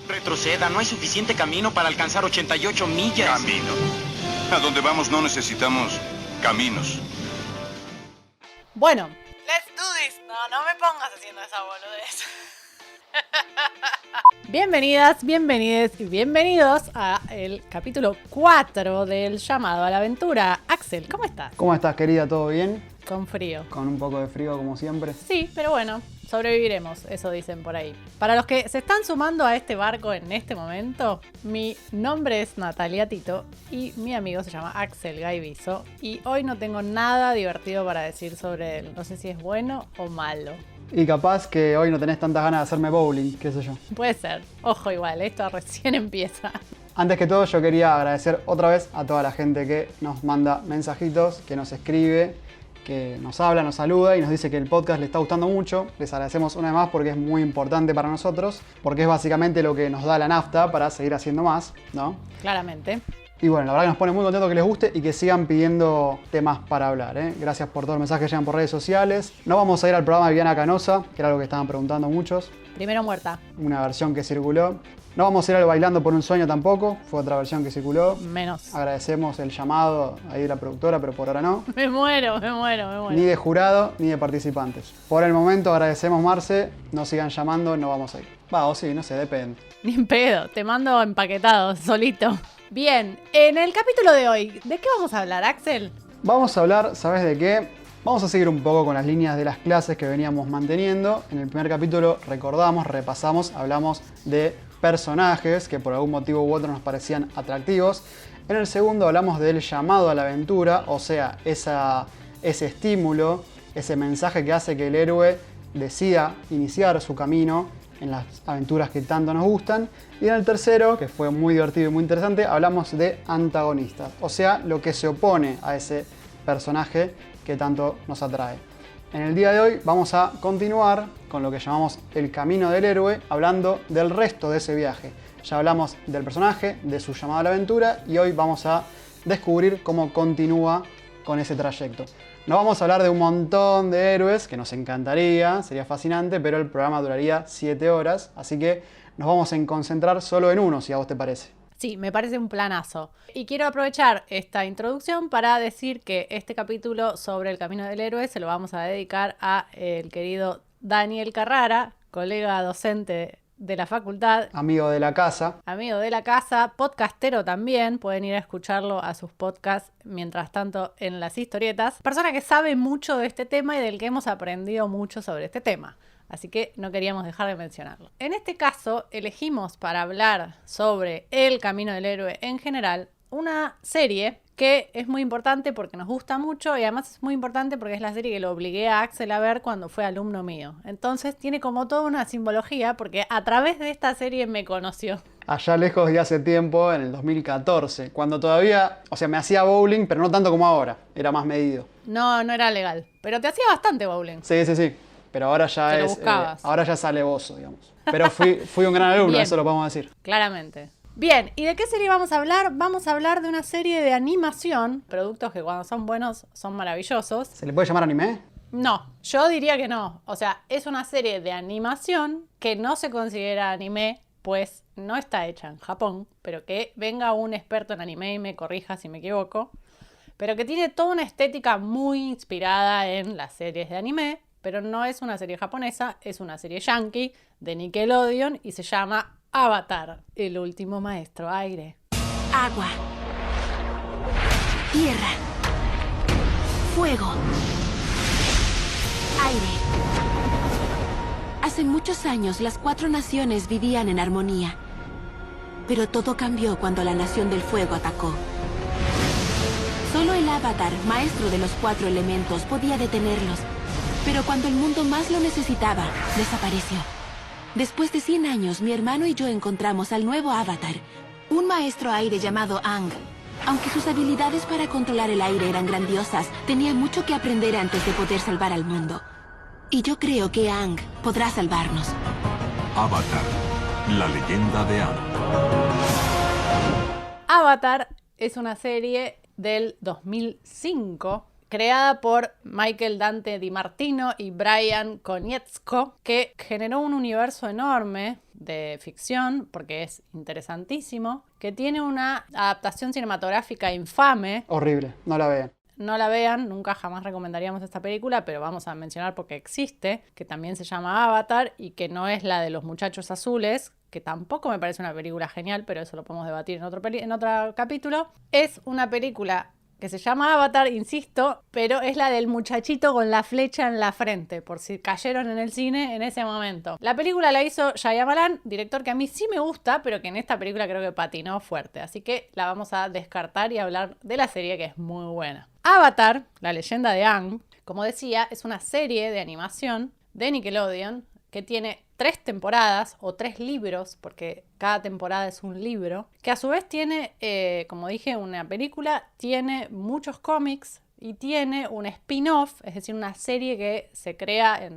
Retroceda, no hay suficiente camino para alcanzar 88 millas. Camino. A donde vamos no necesitamos caminos. Bueno, let's do this. No me pongas haciendo esa boludez. Bienvenidas, bienvenides y bienvenidos a el capítulo 4 del Llamado a la Aventura. Axel, ¿cómo estás? ¿Cómo estás, querida? ¿Todo bien? Con frío. Con un poco de frío, como siempre. Sí, pero bueno, sobreviviremos, eso dicen por ahí. Para los que se están sumando a este barco en este momento, mi nombre es Natalia Tito y mi amigo se llama Axel Gaiviso. Y hoy no tengo nada divertido para decir sobre él. No sé si es bueno o malo. Y capaz que hoy no tenés tantas ganas de hacerme bowling, qué sé yo. Puede ser. Ojo igual, esto recién empieza. Antes que todo, yo quería agradecer otra vez a toda la gente que nos manda mensajitos, que nos escribe, que nos habla, nos saluda y nos dice que el podcast le está gustando mucho. Les agradecemos una vez más porque es muy importante para nosotros, porque es básicamente lo que nos da la nafta para seguir haciendo más, ¿no? Claramente. Y bueno, la verdad que nos pone muy contentos que les guste y que sigan pidiendo temas para hablar, ¿eh? Gracias por todos los mensajes que llegan por redes sociales. No vamos a ir al programa de Viviana Canosa, que era lo que estaban preguntando muchos. Primero muerta. Una versión que circuló. No vamos a ir al Bailando por un Sueño tampoco, fue otra versión que circuló. Menos. Agradecemos el llamado ahí de la productora, pero por ahora no. Me muero. Ni de jurado, ni de participantes. Por el momento agradecemos, Marce, no sigan llamando, no vamos a ir. Va, o sí, no sé, depende. Ni en pedo, te mando empaquetado, solito. Bien, en el capítulo de hoy, ¿de qué vamos a hablar, Axel? Vamos a hablar, ¿sabes de qué? Vamos a seguir un poco con las líneas de las clases que veníamos manteniendo. En el primer capítulo recordamos, repasamos, hablamos de personajes que por algún motivo u otro nos parecían atractivos. En el segundo hablamos del llamado a la aventura, o sea, ese estímulo, ese mensaje que hace que el héroe decida iniciar su camino en las aventuras que tanto nos gustan. Y en el tercero, que fue muy divertido y muy interesante, hablamos de antagonistas, o sea, lo que se opone a ese personaje que tanto nos atrae. En el día de hoy vamos a continuar con lo que llamamos el camino del héroe, hablando del resto de ese viaje. Ya hablamos del personaje, de su llamado a la aventura, y hoy vamos a descubrir cómo continúa con ese trayecto. No vamos a hablar de un montón de héroes, que nos encantaría, sería fascinante, pero el programa duraría 7 horas, así que nos vamos a concentrar solo en uno, si a vos te parece. Sí, me parece un planazo. Y quiero aprovechar esta introducción para decir que este capítulo sobre el camino del héroe se lo vamos a dedicar a el querido Daniel Carrara, colega docente de la facultad. Amigo de la casa. Amigo de la casa, podcastero también. Pueden ir a escucharlo a sus podcasts mientras tanto en las historietas. Persona que sabe mucho de este tema y del que hemos aprendido mucho sobre este tema. Así que no queríamos dejar de mencionarlo. En este caso, elegimos para hablar sobre el camino del héroe en general una serie que es muy importante porque nos gusta mucho y además es muy importante porque es la serie que lo obligué a Axel a ver cuando fue alumno mío. Entonces tiene como toda una simbología porque a través de esta serie me conoció. Allá lejos de hace tiempo, en el 2014, cuando todavía, o sea, me hacía bowling, pero no tanto como ahora, era más medido. No era legal, pero te hacía bastante bowling. Sí. Pero ahora ya ahora ya es alevoso, digamos. Pero fui un gran alumno, Bien. Eso lo podemos decir. Claramente. Bien, ¿y de qué serie vamos a hablar? Vamos a hablar de una serie de animación, productos que cuando son buenos son maravillosos. ¿Se le puede llamar anime? No, yo diría que no. O sea, es una serie de animación que no se considera anime, pues no está hecha en Japón, pero que venga un experto en anime y me corrija si me equivoco, pero que tiene toda una estética muy inspirada en las series de anime. Pero no es una serie japonesa, es una serie yankee de Nickelodeon y se llama Avatar, el último maestro aire. Agua, tierra, fuego, aire. Hace muchos años las 4 naciones vivían en armonía. Pero todo cambió cuando la nación del fuego atacó. Solo el Avatar, maestro de los 4 elementos, podía detenerlos. Pero cuando el mundo más lo necesitaba, desapareció. Después de 100 años, mi hermano y yo encontramos al nuevo Avatar, un maestro aire llamado Aang. Aunque sus habilidades para controlar el aire eran grandiosas, tenía mucho que aprender antes de poder salvar al mundo. Y yo creo que Aang podrá salvarnos. Avatar, la leyenda de Aang. Avatar es una serie del 2005 que creada por Michael Dante Di Martino y Brian Konietzko, que generó un universo enorme de ficción, porque es interesantísimo, que tiene una adaptación cinematográfica infame. Horrible, no la vean. No la vean, nunca jamás recomendaríamos esta película, pero vamos a mencionar porque existe, que también se llama Avatar y que no es la de los muchachos azules, que tampoco me parece una película genial, pero eso lo podemos debatir en otro capítulo. Es una película que se llama Avatar, insisto, pero es la del muchachito con la flecha en la frente, por si cayeron en el cine en ese momento. La película la hizo Shyamalan, director que a mí sí me gusta, pero que en esta película creo que patinó fuerte, así que la vamos a descartar y hablar de la serie, que es muy buena. Avatar, la leyenda de Aang, como decía, es una serie de animación de Nickelodeon que tiene 3 temporadas o 3 libros, porque cada temporada es un libro, que a su vez tiene, como dije, una película, tiene muchos cómics y tiene un spin-off, es decir, una serie que se crea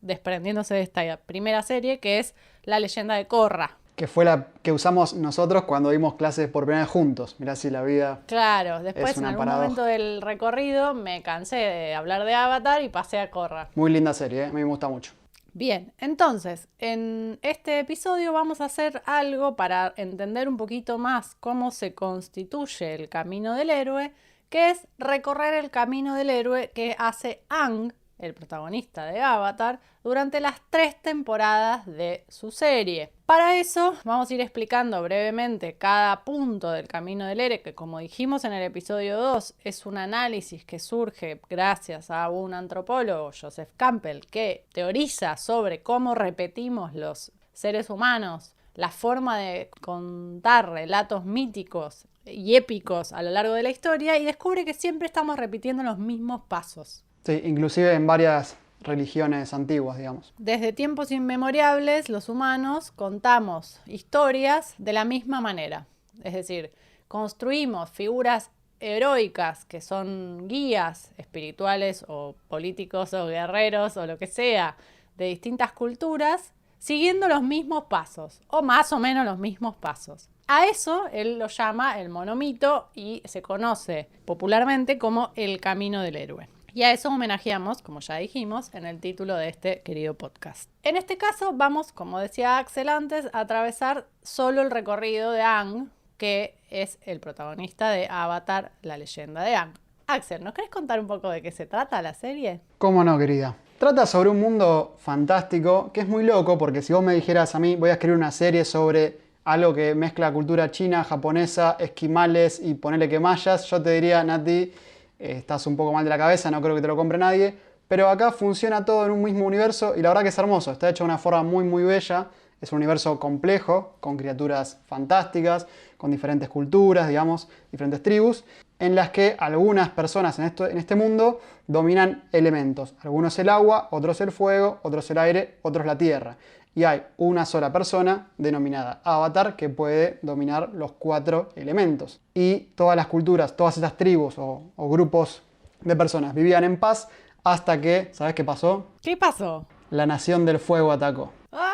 desprendiéndose de esta primera serie, que es La leyenda de Korra. Que fue la que usamos nosotros cuando dimos clases por primera vez juntos. Mirá si la vida. Claro, después en algún paradoja. momento del recorrido me cansé de hablar de Avatar y pasé a Korra. Muy linda serie, a mí me gusta mucho. Bien, entonces, en este episodio vamos a hacer algo para entender un poquito más cómo se constituye el camino del héroe, que es recorrer el camino del héroe que hace Aang, el protagonista de Avatar, durante las 3 temporadas de su serie. Para eso vamos a ir explicando brevemente cada punto del camino del héroe, que como dijimos en el episodio 2, es un análisis que surge gracias a un antropólogo, Joseph Campbell, que teoriza sobre cómo repetimos los seres humanos la forma de contar relatos míticos y épicos a lo largo de la historia, y descubre que siempre estamos repitiendo los mismos pasos. Sí, inclusive en varias religiones antiguas, digamos. Desde tiempos inmemorables, los humanos contamos historias de la misma manera. Es decir, construimos figuras heroicas que son guías espirituales o políticos o guerreros o lo que sea de distintas culturas, siguiendo los mismos pasos, o más o menos los mismos pasos. A eso él lo llama el monomito y se conoce popularmente como el camino del héroe. Y a eso homenajeamos, como ya dijimos, en el título de este querido podcast. En este caso vamos, como decía Axel antes, a atravesar solo el recorrido de Aang, que es el protagonista de Avatar, la leyenda de Aang. Axel, ¿nos querés contar un poco de qué se trata la serie? ¿Cómo no, querida? Trata sobre un mundo fantástico, que es muy loco, porque si vos me dijeras a mí, voy a escribir una serie sobre algo que mezcla cultura china, japonesa, esquimales y ponele que mayas, yo te diría, Nati, estás un poco mal de la cabeza, no creo que te lo compre nadie, pero acá funciona todo en un mismo universo y la verdad que es hermoso, está hecho de una forma muy muy bella, es un universo complejo, con criaturas fantásticas, con diferentes culturas, digamos, diferentes tribus, en las que algunas personas en este mundo dominan elementos, algunos el agua, otros el fuego, otros el aire, otros la tierra. Y hay una sola persona, denominada Avatar, que puede dominar los 4 elementos. Y todas las culturas, todas estas tribus o grupos de personas vivían en paz hasta que, ¿sabes qué pasó? ¿Qué pasó? La Nación del Fuego atacó. ¡Ah!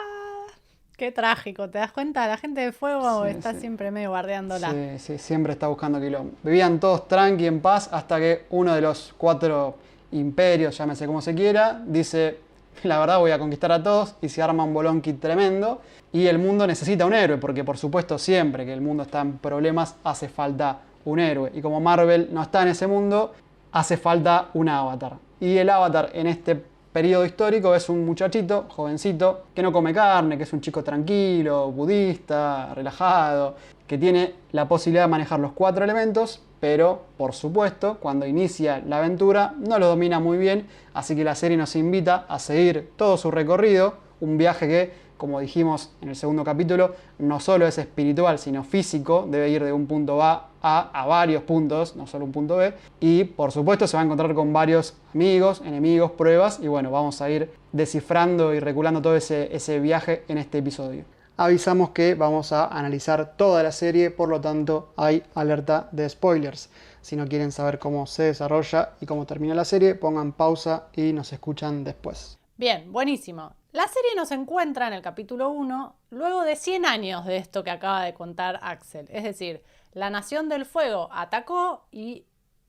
¡Qué trágico! ¿Te das cuenta? La gente de fuego está siempre medio bardeándola. Sí, siempre está buscando quilombo. Vivían todos tranqui, en paz, hasta que uno de los 4 imperios, llámese como se quiera, dice: la verdad voy a conquistar a todos, y se arma un bolonqui tremendo. Y el mundo necesita un héroe, porque por supuesto siempre que el mundo está en problemas hace falta un héroe. Y como Marvel no está en ese mundo, hace falta un Avatar. Y el Avatar en este periodo histórico es un muchachito, jovencito, que no come carne, que es un chico tranquilo, budista, relajado, que tiene la posibilidad de manejar los 4 elementos, pero por supuesto cuando inicia la aventura no lo domina muy bien, así que la serie nos invita a seguir todo su recorrido, un viaje que, como dijimos en el segundo capítulo, no solo es espiritual sino físico, debe ir de un punto A a varios puntos, no solo un punto B, y por supuesto se va a encontrar con varios amigos, enemigos, pruebas, y bueno, vamos a ir descifrando y reculando todo ese viaje en este episodio. Avisamos que vamos a analizar toda la serie, por lo tanto hay alerta de spoilers. Si no quieren saber cómo se desarrolla y cómo termina la serie, pongan pausa y nos escuchan después. Bien, buenísimo. La serie nos encuentra en el capítulo 1 luego de 100 años de esto que acaba de contar Axel. Es decir, la Nación del Fuego atacó y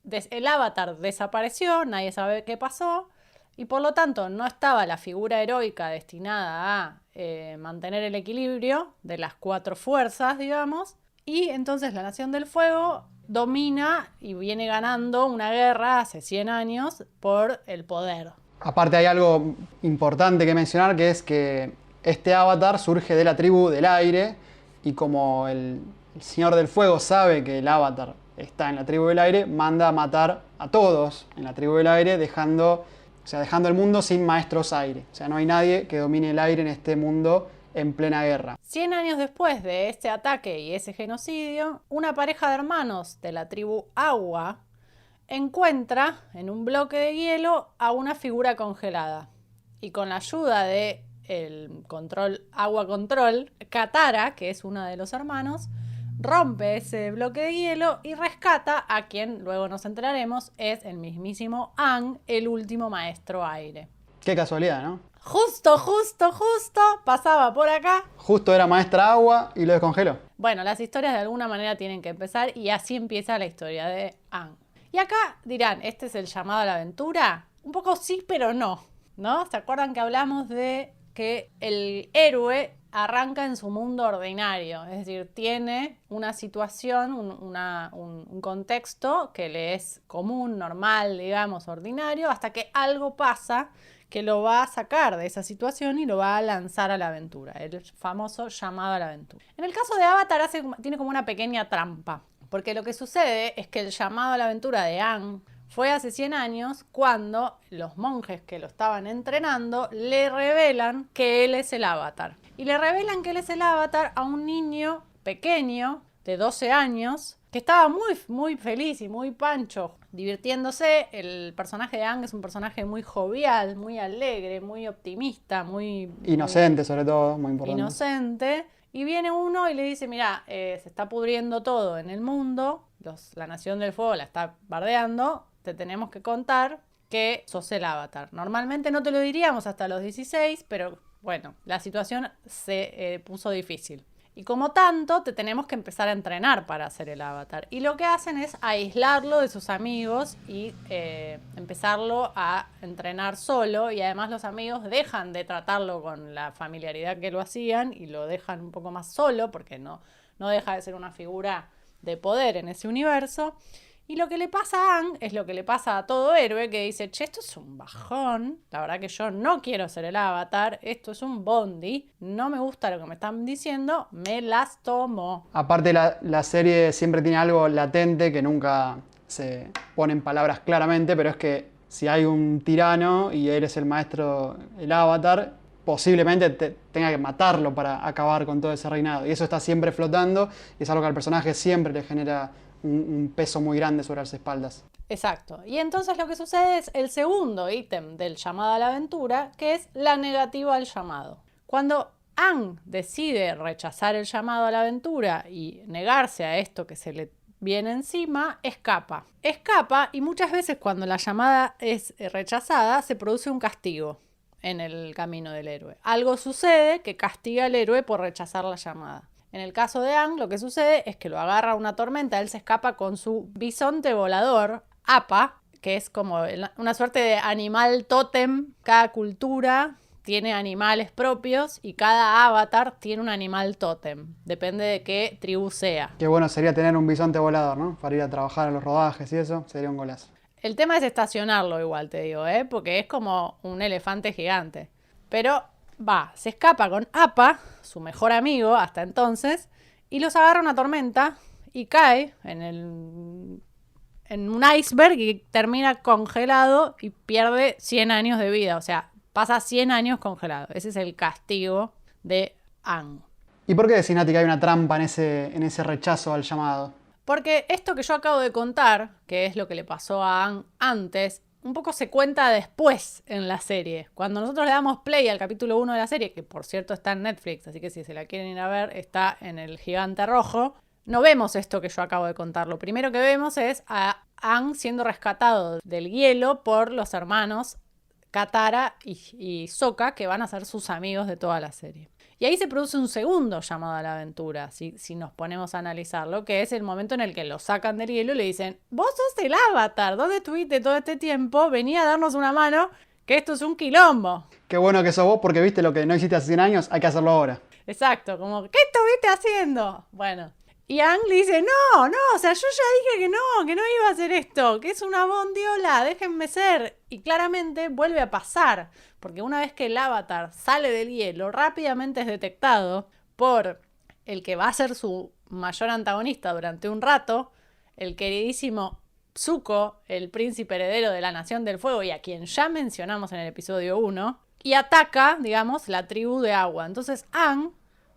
el avatar desapareció, nadie sabe qué pasó, y por lo tanto no estaba la figura heroica destinada a mantener el equilibrio de las 4 fuerzas, digamos, y entonces la Nación del Fuego domina y viene ganando una guerra hace 100 años por el poder. Aparte hay algo importante que mencionar, que es que este avatar surge de la tribu del aire, y como el Señor del Fuego sabe que el avatar está en la tribu del aire, manda a matar a todos en la tribu del aire, dejando el mundo sin maestros aire. O sea, no hay nadie que domine el aire en este mundo en plena guerra. 100 años después de este ataque y ese genocidio, una pareja de hermanos de la tribu Agua encuentra en un bloque de hielo a una figura congelada. Y con la ayuda de el Agua Control, Katara, que es uno de los hermanos, rompe ese bloque de hielo y rescata a quien, luego nos enteraremos, es el mismísimo Aang, el último maestro aire. Qué casualidad, ¿no? Justo, pasaba por acá. Justo era maestra agua y lo descongeló. Bueno, las historias de alguna manera tienen que empezar y así empieza la historia de Aang. Y acá dirán, ¿este es el llamado a la aventura? Un poco sí, pero no, ¿no? ¿Se acuerdan que hablamos de que el héroe arranca en su mundo ordinario? Es decir, tiene una situación, un contexto que le es común, normal, digamos, ordinario, hasta que algo pasa que lo va a sacar de esa situación y lo va a lanzar a la aventura, el famoso llamado a la aventura. En el caso de Avatar tiene como una pequeña trampa, porque lo que sucede es que el llamado a la aventura de Aang fue hace 100 años cuando los monjes que lo estaban entrenando le revelan que él es el Avatar. Y le revelan que él es el Avatar a un niño pequeño de 12 años que estaba muy, muy feliz y muy pancho, divirtiéndose. El personaje de Aang es un personaje muy jovial, muy alegre, muy optimista, muy... Inocente, sobre todo, muy importante. Inocente. Y viene uno y le dice, mira, se está pudriendo todo en el mundo, la Nación del Fuego la está bardeando, te tenemos que contar que sos el Avatar. Normalmente no te lo diríamos hasta los 16, pero bueno, la situación se puso difícil. Y como tanto, te tenemos que empezar a entrenar para hacer el Avatar. Y lo que hacen es aislarlo de sus amigos y empezarlo a entrenar solo. Y además los amigos dejan de tratarlo con la familiaridad que lo hacían y lo dejan un poco más solo porque no deja de ser una figura de poder en ese universo. Y lo que le pasa a Aang es lo que le pasa a todo héroe que dice, che, esto es un bajón, la verdad que yo no quiero ser el Avatar, esto es un bondi, no me gusta lo que me están diciendo, me las tomo. Aparte la serie siempre tiene algo latente que nunca se pone en palabras claramente, pero es que si hay un tirano y eres el maestro, el Avatar, posiblemente tenga que matarlo para acabar con todo ese reinado. Y eso está siempre flotando y es algo que al personaje siempre le genera un peso muy grande sobre las espaldas. Exacto. Y entonces lo que sucede es el segundo ítem del llamado a la aventura, que es la negativa al llamado. Cuando Aang decide rechazar el llamado a la aventura y negarse a esto que se le viene encima, escapa. Escapa y muchas veces cuando la llamada es rechazada se produce un castigo en el camino del héroe. Algo sucede que castiga al héroe por rechazar la llamada. En el caso de Aang, lo que sucede es que lo agarra una tormenta, él se escapa con su bisonte volador, Appa, que es como una suerte de animal tótem. Cada cultura tiene animales propios y cada avatar tiene un animal tótem. Depende de qué tribu sea. Qué bueno sería tener un bisonte volador, ¿no? Para ir a trabajar a los rodajes y eso, sería un golazo. El tema es estacionarlo igual, te digo, porque es como un elefante gigante. Pero se escapa con Appa, su mejor amigo hasta entonces, y los agarra una tormenta y cae en un iceberg y termina congelado y pierde 100 años de vida. O sea, pasa 100 años congelado. Ese es el castigo de Aang. ¿Y por qué decís, Nati, que hay una trampa en ese rechazo al llamado? Porque esto que yo acabo de contar, que es lo que le pasó a Aang antes, un poco se cuenta después en la serie. Cuando nosotros le damos play al capítulo 1 de la serie, que por cierto está en Netflix, así que si se la quieren ir a ver, está en el gigante rojo, no vemos esto que yo acabo de contar. Lo primero que vemos es a Aang siendo rescatado del hielo por los hermanos Katara y Sokka, que van a ser sus amigos de toda la serie. Y ahí se produce un segundo llamado a la aventura, si nos ponemos a analizarlo, que es el momento en el que lo sacan del hielo y le dicen, vos sos el Avatar, ¿dónde estuviste todo este tiempo? Vení a darnos una mano, que esto es un quilombo. Qué bueno que sos vos porque viste lo que no hiciste hace 100 años, hay que hacerlo ahora. Exacto, como, ¿qué estuviste haciendo? Bueno, y Aang le dice, no, o sea, yo ya dije que no iba a hacer esto, que es una bondiola, déjenme ser. Y claramente vuelve a pasar, porque una vez que el Avatar sale del hielo, rápidamente es detectado por el que va a ser su mayor antagonista durante un rato, el queridísimo Zuko, el príncipe heredero de la Nación del Fuego, y a quien ya mencionamos en el episodio 1, y ataca, digamos, la tribu de agua. Entonces Aang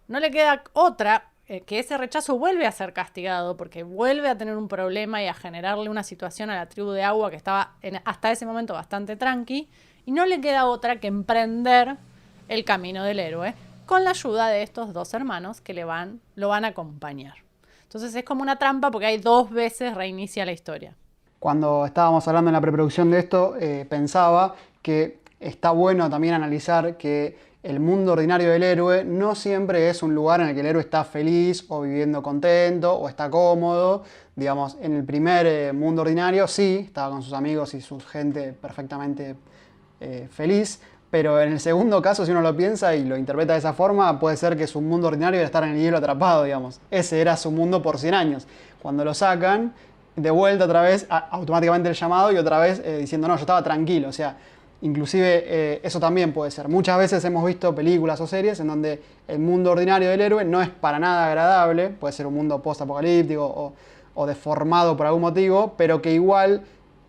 no le queda otra que ese rechazo vuelve a ser castigado porque vuelve a tener un problema y a generarle una situación a la tribu de agua que estaba hasta ese momento bastante tranqui, y no le queda otra que emprender el camino del héroe con la ayuda de estos dos hermanos que lo van a acompañar. Entonces es como una trampa porque hay 2 veces reinicia la historia. Cuando estábamos hablando en la preproducción de esto, pensaba que está bueno también analizar que el mundo ordinario del héroe no siempre es un lugar en el que el héroe está feliz o viviendo contento o está cómodo. Digamos, en el primer mundo ordinario sí, estaba con sus amigos y su gente perfectamente feliz, pero en el segundo caso, si uno lo piensa y lo interpreta de esa forma, puede ser que su mundo ordinario era estar en el hielo atrapado, digamos. Ese era su mundo por 100 años. Cuando lo sacan, de vuelta otra vez, automáticamente el llamado y otra vez diciendo, no, yo estaba tranquilo, o sea, inclusive eso también puede ser. Muchas veces hemos visto películas o series en donde el mundo ordinario del héroe no es para nada agradable, puede ser un mundo post-apocalíptico o deformado por algún motivo, pero que igual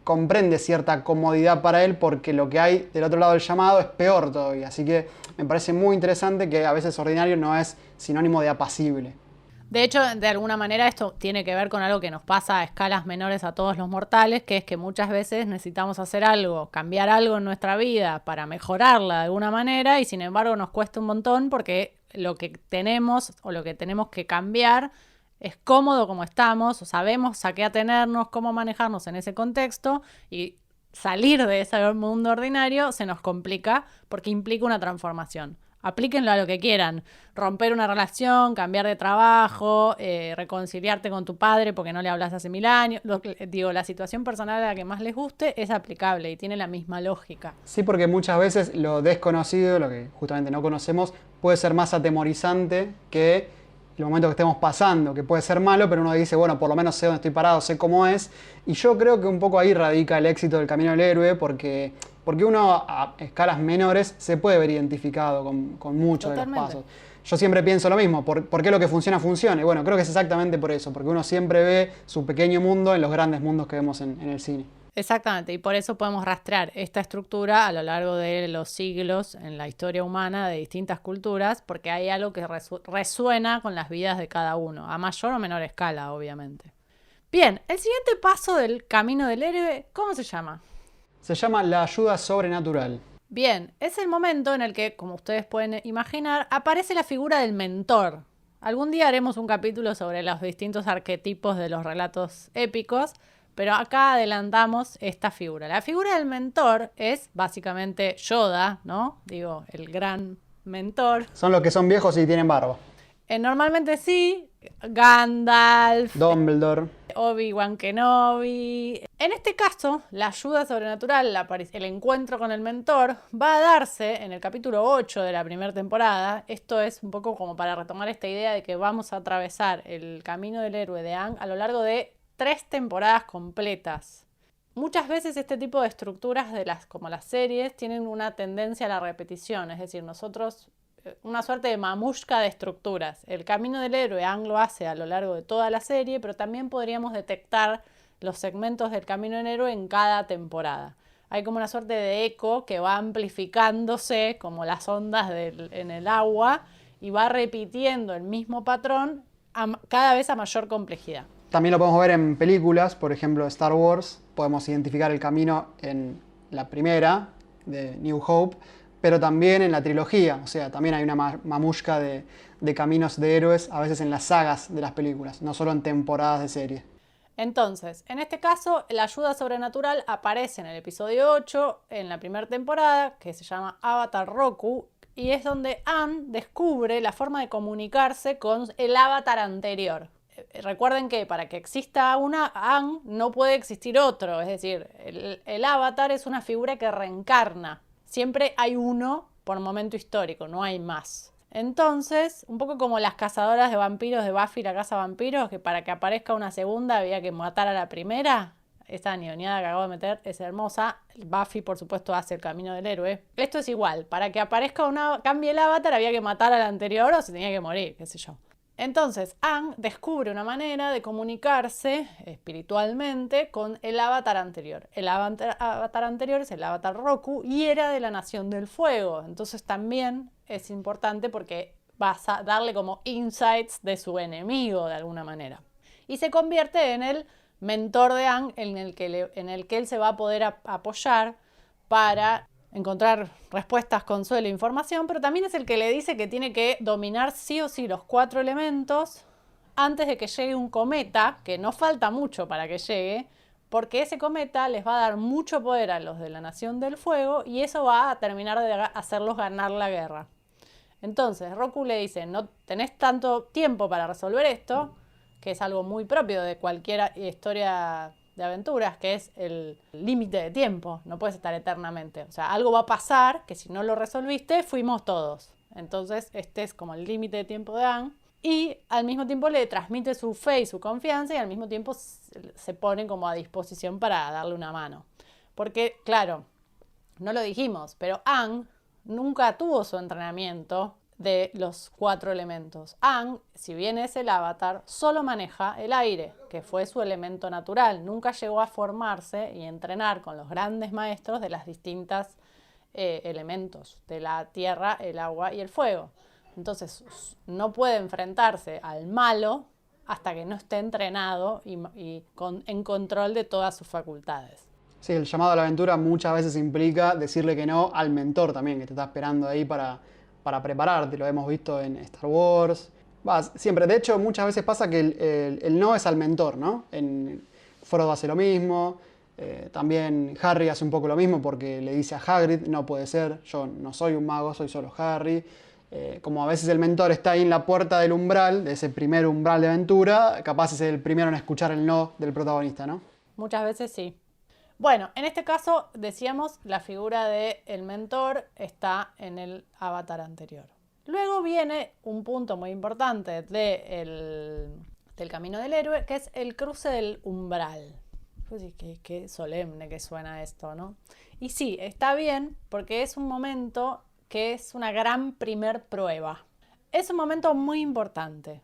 comprende cierta comodidad para él porque lo que hay del otro lado del llamado es peor todavía. Así que me parece muy interesante que a veces ordinario no es sinónimo de apacible. De hecho, de alguna manera esto tiene que ver con algo que nos pasa a escalas menores a todos los mortales, que es que muchas veces necesitamos hacer algo, cambiar algo en nuestra vida para mejorarla de alguna manera y sin embargo nos cuesta un montón porque lo que tenemos o lo que tenemos que cambiar es cómodo como estamos, o sabemos a qué atenernos, cómo manejarnos en ese contexto y salir de ese mundo ordinario se nos complica porque implica una transformación. Aplíquenlo a lo que quieran, romper una relación, cambiar de trabajo, reconciliarte con tu padre porque no le hablas hace 1000 años. La situación personal a la que más les guste es aplicable y tiene la misma lógica. Sí, porque muchas veces lo desconocido, lo que justamente no conocemos, puede ser más atemorizante que el momento que estemos pasando, que puede ser malo, pero uno dice, bueno, por lo menos sé dónde estoy parado, sé cómo es. Y yo creo que un poco ahí radica el éxito del camino del héroe, porque uno a escalas menores se puede ver identificado con muchos de los pasos. Yo siempre pienso lo mismo, ¿por qué lo que funciona funciona? Y bueno, creo que es exactamente por eso, porque uno siempre ve su pequeño mundo en los grandes mundos que vemos en el cine. Exactamente, y por eso podemos rastrear esta estructura a lo largo de los siglos en la historia humana de distintas culturas, porque hay algo que resuena con las vidas de cada uno, a mayor o menor escala, obviamente. Bien, el siguiente paso del camino del héroe, ¿cómo se llama? Se llama la ayuda sobrenatural. Bien, es el momento en el que, como ustedes pueden imaginar, aparece la figura del mentor. Algún día haremos un capítulo sobre los distintos arquetipos de los relatos épicos, pero acá adelantamos esta figura. La figura del mentor es básicamente Yoda, ¿no? Digo, el gran mentor. Son los que son viejos y tienen barba. Normalmente sí, Gandalf, Dumbledore, Obi-Wan Kenobi. En este caso, la ayuda sobrenatural, el encuentro con el mentor, va a darse en el capítulo 8 de la primera temporada. Esto es un poco como para retomar esta idea de que vamos a atravesar el camino del héroe de Aang a lo largo de 3 temporadas completas. Muchas veces este tipo de estructuras como las series tienen una tendencia a la repetición, es decir, una suerte de mamushka de estructuras. El camino del héroe Aang lo hace a lo largo de toda la serie, pero también podríamos detectar los segmentos del camino del héroe en cada temporada. Hay como una suerte de eco que va amplificándose como las ondas en el agua y va repitiendo el mismo patrón cada vez a mayor complejidad. También lo podemos ver en películas, por ejemplo Star Wars, podemos identificar el camino en la primera, de New Hope, pero también en la trilogía, o sea, también hay una mamushka de caminos de héroes, a veces en las sagas de las películas, no solo en temporadas de serie. Entonces, en este caso, la ayuda sobrenatural aparece en el episodio 8, en la primera temporada, que se llama Avatar Roku, y es donde Aang descubre la forma de comunicarse con el avatar anterior. Recuerden que para que exista una Aang no puede existir otro, es decir, el avatar es una figura que reencarna. Siempre hay uno por momento histórico, no hay más. Entonces, un poco como las cazadoras de vampiros de Buffy la caza vampiros, que para que aparezca una segunda había que matar a la primera. Esta neoneada que acabo de meter es hermosa. Buffy, por supuesto, hace el camino del héroe. Esto es igual. Para que aparezca cambie el avatar había que matar al anterior o se tenía que morir, qué sé yo. Entonces, Aang descubre una manera de comunicarse espiritualmente con el avatar anterior. El avatar anterior es el avatar Roku y era de la Nación del Fuego. Entonces también es importante porque vas a darle como insights de su enemigo de alguna manera. Y se convierte en el mentor de Aang en el que él se va a poder apoyar para encontrar respuestas, consuelo e información, pero también es el que le dice que tiene que dominar sí o sí los 4 elementos antes de que llegue un cometa, que no falta mucho para que llegue, porque ese cometa les va a dar mucho poder a los de la Nación del Fuego y eso va a terminar de hacerlos ganar la guerra. Entonces Roku le dice, no tenés tanto tiempo para resolver esto, que es algo muy propio de cualquier historia de aventuras, que es el límite de tiempo, no puedes estar eternamente. O sea, algo va a pasar que si no lo resolviste, fuimos todos. Entonces, este es como el límite de tiempo de Aang. Y al mismo tiempo le transmite su fe y su confianza y al mismo tiempo se pone como a disposición para darle una mano. Porque, claro, no lo dijimos, pero Aang nunca tuvo su entrenamiento de los 4 elementos. Aang, si bien es el avatar, solo maneja el aire, que fue su elemento natural. Nunca llegó a formarse y entrenar con los grandes maestros de las distintas elementos, de la tierra, el agua y el fuego. Entonces no puede enfrentarse al malo hasta que no esté entrenado y en control de todas sus facultades. Sí, el llamado a la aventura muchas veces implica decirle que no al mentor también, que te está esperando ahí para prepararte. Lo hemos visto en Star Wars. Siempre. De hecho, muchas veces pasa que el no es al mentor, ¿no? En Frodo hace lo mismo. También Harry hace un poco lo mismo porque le dice a Hagrid, no puede ser, yo no soy un mago, soy solo Harry. Como a veces el mentor está ahí en la puerta del umbral, de ese primer umbral de aventura, capaz es el primero en escuchar el no del protagonista, ¿no? Muchas veces sí. Bueno, en este caso, decíamos, la figura del mentor está en el avatar anterior. Luego viene un punto muy importante del camino del héroe, que es el cruce del umbral. Pues sí, qué solemne que suena esto, ¿no? Y sí, está bien, porque es un momento que es una gran primer prueba. Es un momento muy importante,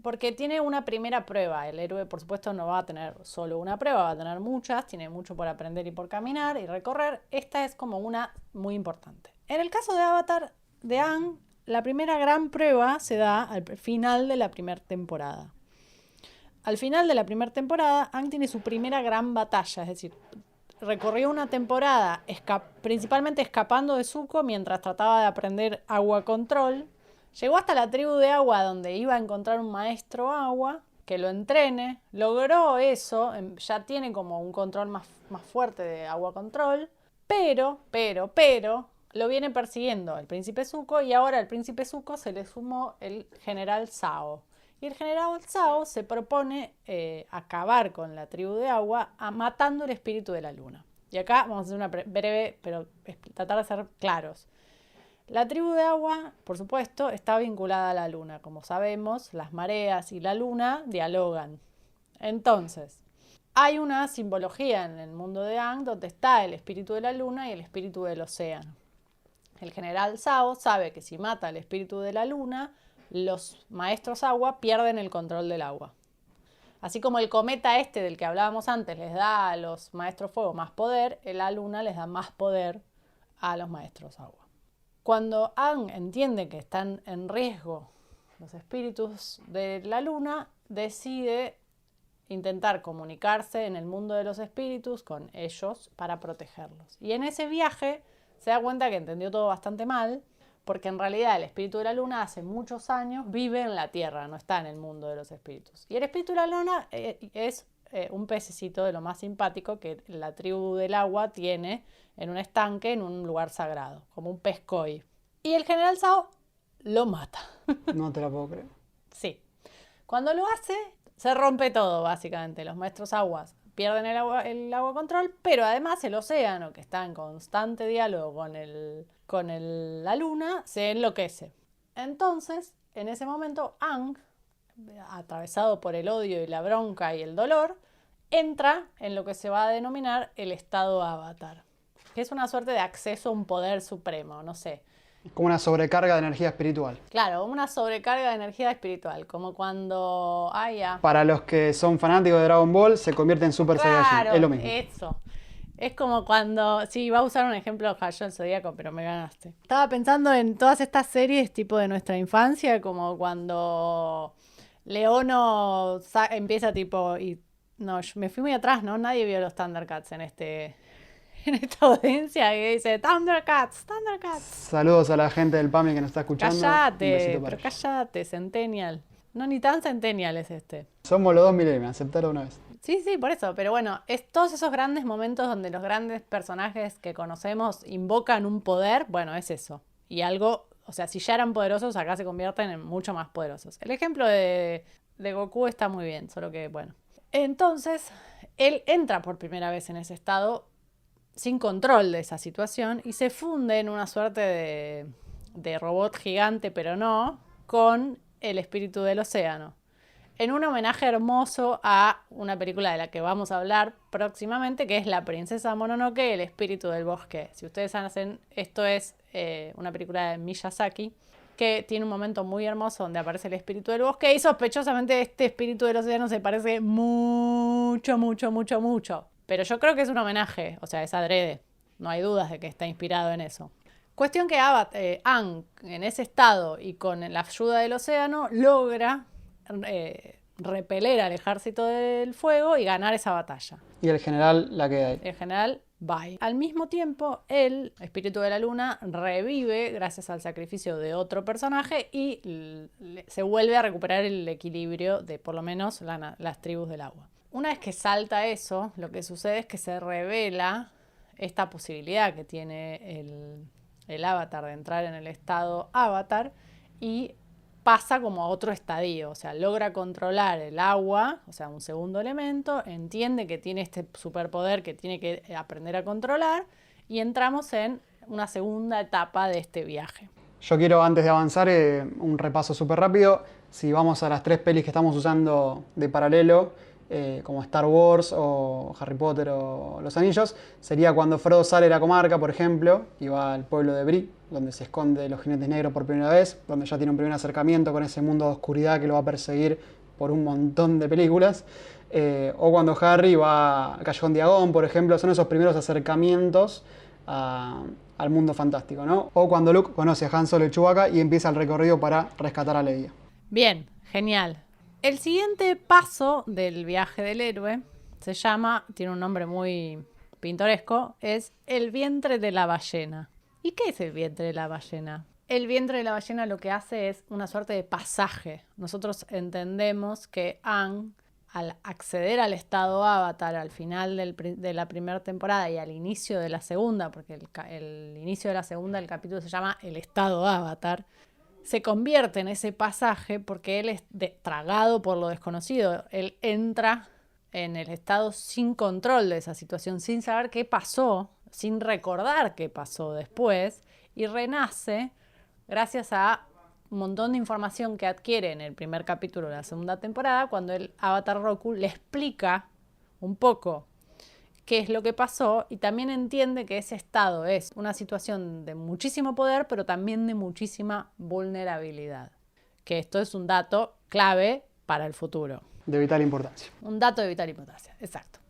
porque tiene una primera prueba. El héroe, por supuesto, no va a tener solo una prueba, va a tener muchas, tiene mucho por aprender y por caminar y recorrer. Esta es como una muy importante. En el caso de Avatar de Aang, la primera gran prueba se da al final de la primera temporada. Al final de la primera temporada, Aang tiene su primera gran batalla, es decir, recorrió una temporada principalmente escapando de Zuko mientras trataba de aprender agua control. Llegó hasta la tribu de agua donde iba a encontrar un maestro agua que lo entrene. Logró eso, ya tiene como un control más fuerte de agua control. Pero, lo viene persiguiendo el príncipe Zuko y ahora al príncipe Zuko se le sumó el general Zhao. Y el general Zhao se propone acabar con la tribu de agua matando el espíritu de la luna. Y acá vamos a hacer una breve, pero tratar de ser claros. La tribu de agua, por supuesto, está vinculada a la luna. Como sabemos, las mareas y la luna dialogan. Entonces, hay una simbología en el mundo de Aang donde está el espíritu de la luna y el espíritu del océano. El general Zhao sabe que si mata al espíritu de la luna, los maestros agua pierden el control del agua. Así como el cometa del que hablábamos antes les da a los maestros fuego más poder, la luna les da más poder a los maestros agua. Cuando Aang entiende que están en riesgo los espíritus de la luna, decide intentar comunicarse en el mundo de los espíritus con ellos para protegerlos. Y en ese viaje se da cuenta que entendió todo bastante mal, porque en realidad el espíritu de la luna hace muchos años vive en la tierra, no está en el mundo de los espíritus. Y el espíritu de la luna es un pececito de lo más simpático que la tribu del agua tiene en un estanque, en un lugar sagrado, como un pez koi. Y el general Zhao lo mata. No te la puedo creer. Sí. Cuando lo hace, se rompe todo, básicamente. Los maestros aguas pierden el agua control, pero además el océano, que está en constante diálogo con la luna, se enloquece. Entonces, en ese momento, Aang, atravesado por el odio y la bronca y el dolor, entra en lo que se va a denominar el estado avatar, que es una suerte de acceso a un poder supremo, no sé. Como una sobrecarga de energía espiritual. Claro, una sobrecarga de energía espiritual, como cuando... Para los que son fanáticos de Dragon Ball, se convierte en Super Saiyajin. Es lo mismo. Eso. Es como cuando... Sí, iba a usar un ejemplo de Hallyu el Zodíaco, pero me ganaste. Estaba pensando en todas estas series tipo de nuestra infancia, como cuando Leono empieza tipo... No, me fui muy atrás, ¿no? Nadie vio los Thundercats en esta audiencia que dice Thundercats, Thundercats. Saludos a la gente del PAMI que nos está escuchando. Cállate, Centennial. No, ni tan Centennial es este. Somos los 2 millennials, aceptarlo una vez. Sí, por eso. Pero bueno, es todos esos grandes momentos donde los grandes personajes que conocemos invocan un poder, bueno, es eso. Y algo, o sea, si ya eran poderosos, acá se convierten en mucho más poderosos. El ejemplo de Goku está muy bien, solo que, bueno. Entonces, él entra por primera vez en ese estado sin control de esa situación y se funde en una suerte de robot gigante, pero no, con el espíritu del océano. En un homenaje hermoso a una película de la que vamos a hablar próximamente, que es La Princesa Mononoke, el espíritu del bosque. Si ustedes hacen, esto es una película de Miyazaki, que tiene un momento muy hermoso donde aparece el espíritu del bosque y sospechosamente este espíritu del océano se parece mucho. Pero yo creo que es un homenaje, o sea, es adrede. No hay dudas de que está inspirado en eso. Cuestión que Aang, en ese estado y con la ayuda del océano, logra repeler al ejército del fuego y ganar esa batalla. Y el general la queda ahí. El general bye. Al mismo tiempo, el espíritu de la luna revive gracias al sacrificio de otro personaje y se vuelve a recuperar el equilibrio de por lo menos las tribus del agua. Una vez que salta eso, lo que sucede es que se revela esta posibilidad que tiene el avatar de entrar en el estado avatar y pasa como a otro estadio, o sea, logra controlar el agua, o sea, un segundo elemento, entiende que tiene este superpoder que tiene que aprender a controlar y entramos en una segunda etapa de este viaje. Yo quiero, antes de avanzar, un repaso súper rápido. Si vamos a las 3 pelis que estamos usando de paralelo, como Star Wars o Harry Potter o Los Anillos, sería cuando Frodo sale de la comarca, por ejemplo, y va al pueblo de Bree, donde se esconde los jinetes negros por primera vez, donde ya tiene un primer acercamiento con ese mundo de oscuridad que lo va a perseguir por un montón de películas, o cuando Harry va al Callejón Diagon, por ejemplo, son esos primeros acercamientos al mundo fantástico, ¿no? O cuando Luke conoce a Han Solo y Chewbacca y empieza el recorrido para rescatar a Leia. Bien, genial. El siguiente paso del viaje del héroe tiene un nombre muy pintoresco, es el vientre de la ballena. ¿Y qué es el vientre de la ballena? El vientre de la ballena lo que hace es una suerte de pasaje. Nosotros entendemos que Aang, al acceder al estado avatar al final de la primera temporada y al inicio de la segunda, porque el inicio de la segunda, el capítulo se llama El estado avatar, se convierte en ese pasaje porque él es tragado por lo desconocido. Él entra en el estado sin control de esa situación, sin saber qué pasó, sin recordar qué pasó después, y renace gracias a un montón de información que adquiere en el primer capítulo de la segunda temporada, cuando el avatar Roku le explica un poco qué es lo que pasó y también entiende que ese estado es una situación de muchísimo poder, pero también de muchísima vulnerabilidad. Que esto es un dato clave para el futuro. De vital importancia. Un dato de vital importancia, exacto.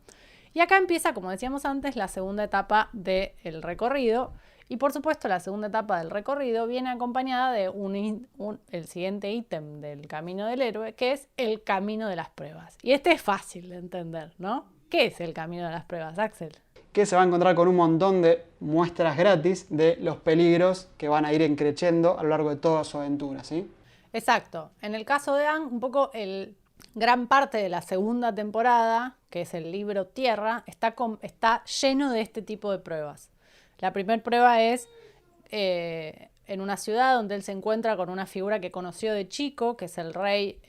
Y acá empieza, como decíamos antes, la segunda etapa del recorrido. Y por supuesto, la segunda etapa del recorrido viene acompañada de el siguiente ítem del camino del héroe, que es el camino de las pruebas. Y este es fácil de entender, ¿no? ¿Qué es el camino de las pruebas, Axel? Que se va a encontrar con un montón de muestras gratis de los peligros que van a ir increciendo a lo largo de toda su aventura, ¿sí? Exacto. En el caso de Aang, un poco gran parte de la segunda temporada, que es el libro Tierra, está lleno de este tipo de pruebas. La primera prueba es en una ciudad donde él se encuentra con una figura que conoció de chico, que es el rey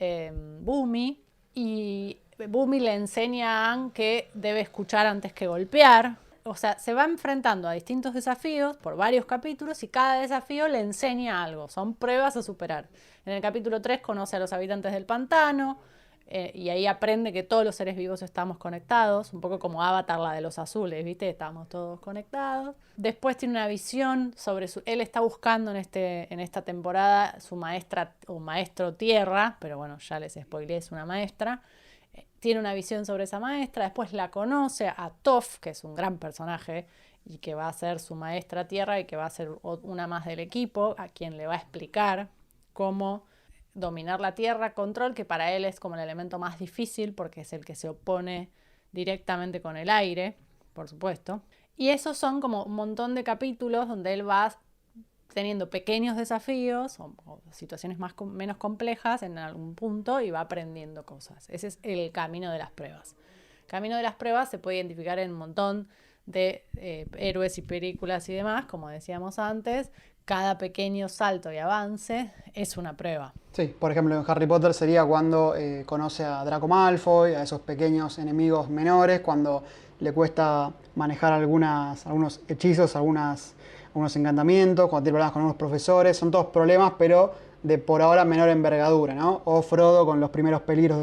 Bumi, y Bumi le enseña a Aang que debe escuchar antes que golpear. O sea, se va enfrentando a distintos desafíos por varios capítulos y cada desafío le enseña algo, son pruebas a superar. En el capítulo 3 conoce a los habitantes del pantano, y ahí aprende que todos los seres vivos estamos conectados, un poco como Avatar, la de los azules, ¿viste? Estamos todos conectados. Después tiene una visión sobre él está buscando en esta temporada su maestra o maestro tierra, pero bueno, ya les spoileé, es una maestra. Tiene una visión sobre esa maestra, después la conoce a Toph, que es un gran personaje y que va a ser su maestra tierra y que va a ser una más del equipo, a quien le va a explicar cómo dominar la tierra, control, que para él es como el elemento más difícil porque es el que se opone directamente con el aire, por supuesto. Y esos son como un montón de capítulos donde él va teniendo pequeños desafíos o situaciones menos complejas en algún punto y va aprendiendo cosas. Ese es el camino de las pruebas. El camino de las pruebas se puede identificar en un montón de héroes y películas y demás, como decíamos antes. Cada pequeño salto y avance es una prueba. Sí, por ejemplo en Harry Potter sería cuando conoce a Draco Malfoy, a esos pequeños enemigos menores, cuando le cuesta manejar algunos hechizos, algunos encantamientos, cuando tiene problemas con unos profesores, son todos problemas, pero de por ahora menor envergadura, ¿no? O Frodo con los primeros peligros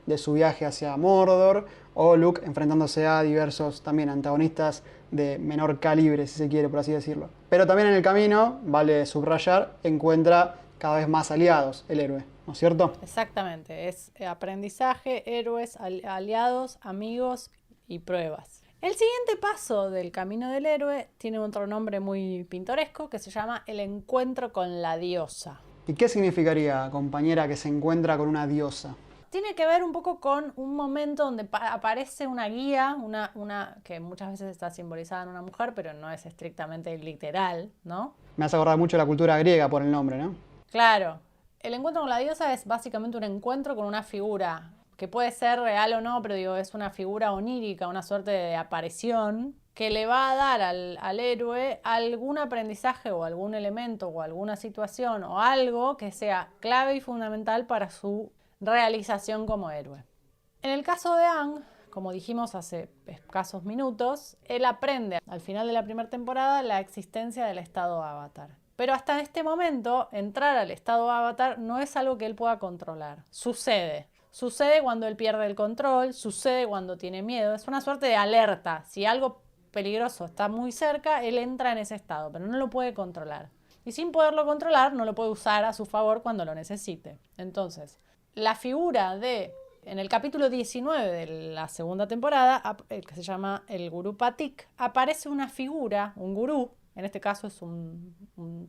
de su viaje hacia Mordor, o Luke enfrentándose a diversos también antagonistas de menor calibre, si se quiere, por así decirlo. Pero también en el camino, vale subrayar, encuentra cada vez más aliados el héroe, ¿no es cierto? Exactamente, es aprendizaje, héroes, aliados, amigos y pruebas. El siguiente paso del camino del héroe tiene otro nombre muy pintoresco que se llama el encuentro con la diosa. ¿Y qué significaría, compañera, que se encuentra con una diosa? Tiene que ver un poco con un momento donde aparece una guía, una que muchas veces está simbolizada en una mujer, pero no es estrictamente literal, ¿no? Me hace acordar mucho de la cultura griega por el nombre, ¿no? Claro. El encuentro con la diosa es básicamente un encuentro con una figura que puede ser real o no, pero digo, es una figura onírica, una suerte de aparición que le va a dar al héroe algún aprendizaje o algún elemento o alguna situación o algo que sea clave y fundamental para su realización como héroe. En el caso de Aang, como dijimos hace escasos minutos, él aprende al final de la primera temporada la existencia del estado avatar. Pero hasta este momento, entrar al estado avatar no es algo que él pueda controlar. Sucede cuando él pierde el control, sucede cuando tiene miedo. Es una suerte de alerta. Si algo peligroso está muy cerca, él entra en ese estado, pero no lo puede controlar. Y sin poderlo controlar, no lo puede usar a su favor cuando lo necesite. Entonces, la figura en el capítulo 19 de la segunda temporada, que se llama el Gurú Patik, aparece una figura, un gurú, en este caso es un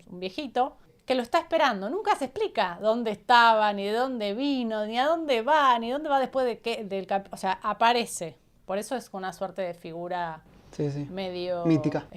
viejito, que lo está esperando. Nunca se explica dónde estaba, ni de dónde vino, ni a dónde va, ni dónde va después de qué, o sea, aparece. Por eso es una suerte de figura medio mítica.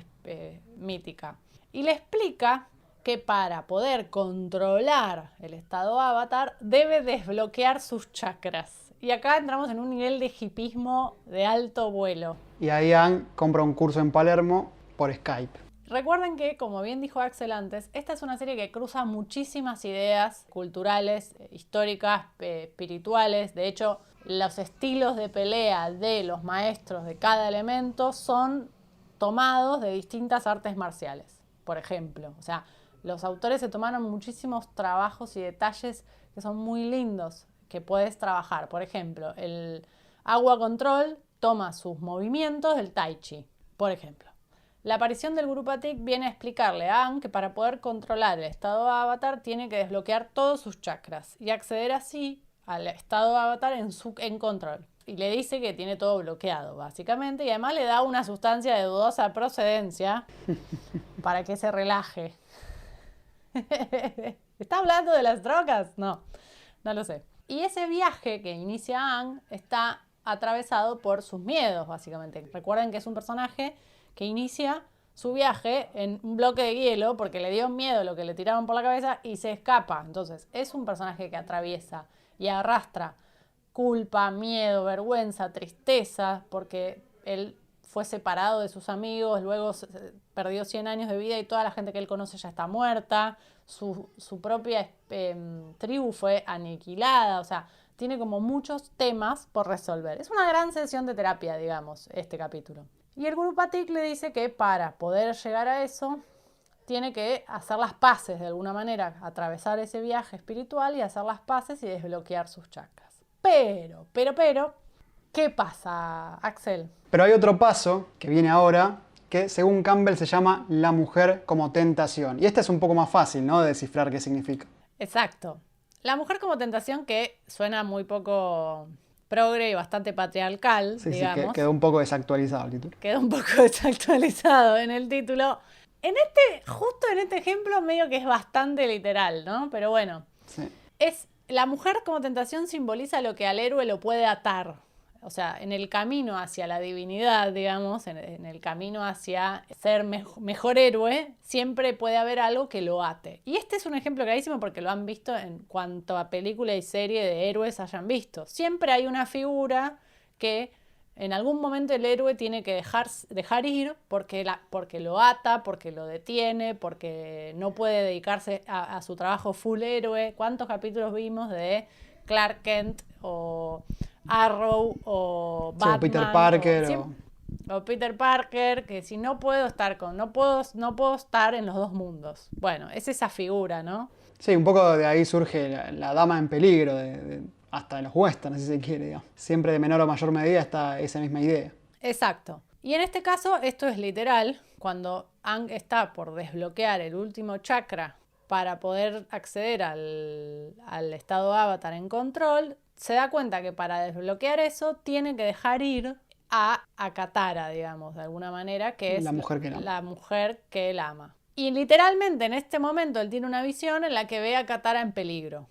Mítica. Y le explica que para poder controlar el estado avatar debe desbloquear sus chakras. Y acá entramos en un nivel de hipismo de alto vuelo. Y ahí Aang compra un curso en Palermo por Skype. Recuerden que, como bien dijo Axel antes, esta es una serie que cruza muchísimas ideas culturales, históricas, espirituales. De hecho, los estilos de pelea de los maestros de cada elemento son tomados de distintas artes marciales, por ejemplo. O sea, los autores se tomaron muchísimos trabajos y detalles que son muy lindos, que puedes trabajar. Por ejemplo, el Agua Control toma sus movimientos del Tai Chi, por ejemplo. La aparición del Gurú Patik viene a explicarle a Aang que para poder controlar el estado avatar tiene que desbloquear todos sus chakras y acceder así al estado avatar en control. Y le dice que tiene todo bloqueado, básicamente, y además le da una sustancia de dudosa procedencia para que se relaje. ¿Está hablando de las drogas? No lo sé. Y ese viaje que inicia Aang está atravesado por sus miedos, básicamente. Recuerden que es un personaje que inicia su viaje en un bloque de hielo porque le dio miedo lo que le tiraron por la cabeza y se escapa. Entonces, es un personaje que atraviesa y arrastra culpa, miedo, vergüenza, tristeza, porque él fue separado de sus amigos, luego perdió 100 años de vida y toda la gente que él conoce ya está muerta, su propia tribu fue aniquilada, o sea, tiene como muchos temas por resolver. Es una gran sesión de terapia, digamos, este capítulo. Y el Gurú Pathik le dice que para poder llegar a eso, tiene que hacer las paces de alguna manera, atravesar ese viaje espiritual y hacer las paces y desbloquear sus chakras. Pero, ¿qué pasa, Axel? Pero hay otro paso que viene ahora, que según Campbell se llama la mujer como tentación. Y este es un poco más fácil, ¿no?, de descifrar qué significa. Exacto. La mujer como tentación, que suena muy poco progre y bastante patriarcal, Sí, digamos. sí, quedó un poco desactualizado el título. Quedó un poco desactualizado en el título. Justo en este ejemplo medio que es bastante literal, ¿no? Pero bueno, Sí. La mujer como tentación simboliza lo que al héroe lo puede atar. O sea, en el camino hacia la divinidad, digamos, en el camino hacia ser mejor héroe, siempre puede haber algo que lo ate. Y este es un ejemplo clarísimo porque lo han visto en cuanto a película y serie de héroes hayan visto. Siempre hay una figura que en algún momento el héroe tiene que dejar ir porque lo ata, porque lo detiene, porque no puede dedicarse a su trabajo full héroe. ¿Cuántos capítulos vimos de Clark Kent o Arrow o Batman? Sí, o Peter Parker. O Peter Parker, que si no puedo estar no puedo estar en los dos mundos. Bueno, es esa figura, ¿no? Sí, un poco de ahí surge la dama en peligro, hasta de los westerns, si se quiere, digamos. Siempre de menor o mayor medida está esa misma idea. Exacto. Y en este caso, esto es literal. Cuando Aang está por desbloquear el último chakra para poder acceder al estado avatar en control, se da cuenta que para desbloquear eso tiene que dejar ir a Katara, digamos, de alguna manera, que es la mujer que él ama. La mujer que él ama. Y literalmente en este momento él tiene una visión en la que ve a Katara en peligro.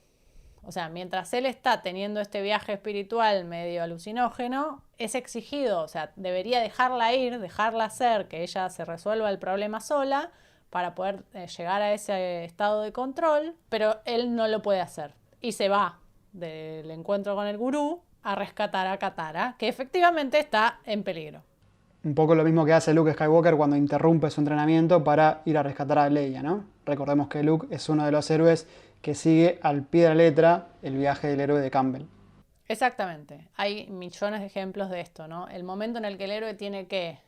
O sea, mientras él está teniendo este viaje espiritual medio alucinógeno, es exigido, o sea, debería dejarla ir, dejarla hacer, que ella se resuelva el problema sola para poder llegar a ese estado de control, pero él no lo puede hacer. Y se va del encuentro con el gurú a rescatar a Katara, que efectivamente está en peligro. Un poco lo mismo que hace Luke Skywalker cuando interrumpe su entrenamiento para ir a rescatar a Leia, ¿no? Recordemos que Luke es uno de los héroes que sigue al pie de la letra el viaje del héroe de Campbell. Exactamente. Hay millones de ejemplos de esto, ¿no? El momento en el que el héroe tiene que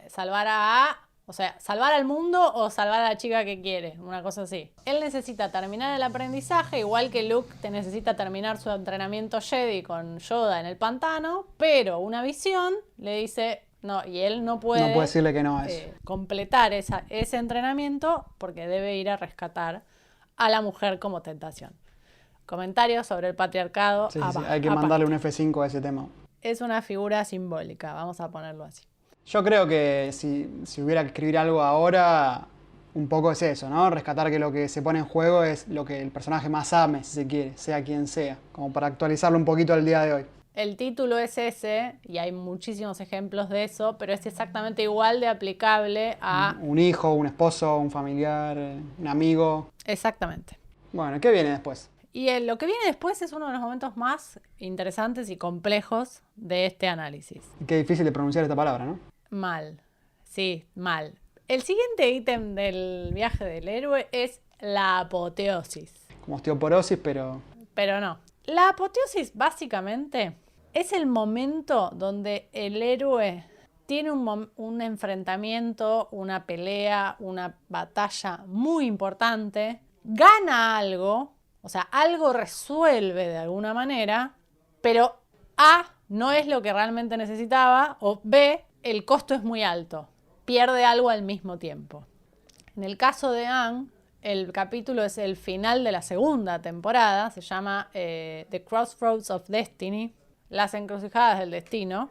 salvar salvar al mundo o salvar a la chica que quiere, una cosa así. Él necesita terminar el aprendizaje, igual que Luke necesita terminar su entrenamiento Jedi con Yoda en el pantano, pero una visión le dice no, y él no puede decirle que no a eso. Completar ese entrenamiento porque debe ir a rescatar a la mujer como tentación. Comentarios sobre el patriarcado. Sí, hay que mandarle un F5 a ese tema. Es una figura simbólica, vamos a ponerlo así. Yo creo que si hubiera que escribir algo ahora, un poco es eso, ¿no? Rescatar que lo que se pone en juego es lo que el personaje más ame, si se quiere, sea quien sea, como para actualizarlo un poquito al día de hoy. El título es ese, y hay muchísimos ejemplos de eso, pero es exactamente igual de aplicable a... Un hijo, un esposo, un familiar, un amigo. Exactamente. Bueno, ¿qué viene después? Y lo que viene después es uno de los momentos más interesantes y complejos de este análisis. Qué difícil de pronunciar esta palabra, ¿no? Mal. Sí, mal. El siguiente ítem del viaje del héroe es la apoteosis. Como osteoporosis, pero... Pero no. La apoteosis básicamente es el momento donde el héroe tiene un enfrentamiento, una pelea, una batalla muy importante, gana algo, o sea, algo resuelve de alguna manera, pero A, no es lo que realmente necesitaba, o B, el costo es muy alto, pierde algo al mismo tiempo. En el caso de Aang, el capítulo es el final de la segunda temporada, se llama The Crossroads of Destiny, las encrucijadas del destino.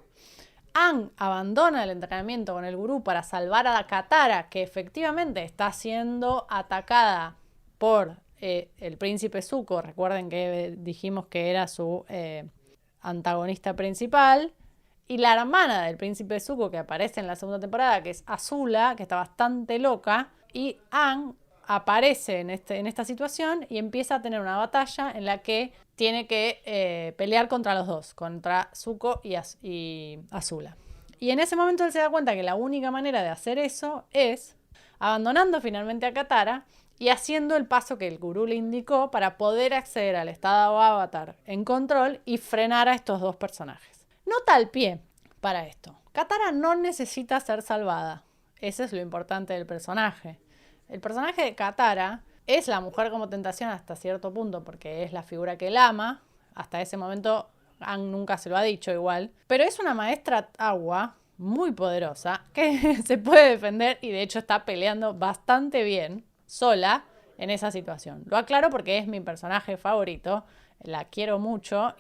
Aang abandona el entrenamiento con el gurú para salvar a Katara, que efectivamente está siendo atacada por el príncipe Zuko. Recuerden que dijimos que era su antagonista principal. Y la hermana del príncipe Zuko, que aparece en la segunda temporada, que es Azula, que está bastante loca. Y Aang aparece en esta situación y empieza a tener una batalla en la que tiene que pelear contra los dos, contra Zuko y Azula. Y en ese momento él se da cuenta que la única manera de hacer eso es abandonando finalmente a Katara y haciendo el paso que el gurú le indicó para poder acceder al estado avatar en control y frenar a estos dos personajes. Nota al pie para esto. Katara no necesita ser salvada. Ese es lo importante del personaje. El personaje de Katara es la mujer como tentación hasta cierto punto porque es la figura que él ama. Hasta ese momento Aang nunca se lo ha dicho igual. Pero es una maestra agua muy poderosa que se puede defender y de hecho está peleando bastante bien sola en esa situación. Lo aclaro porque es mi personaje favorito, la quiero mucho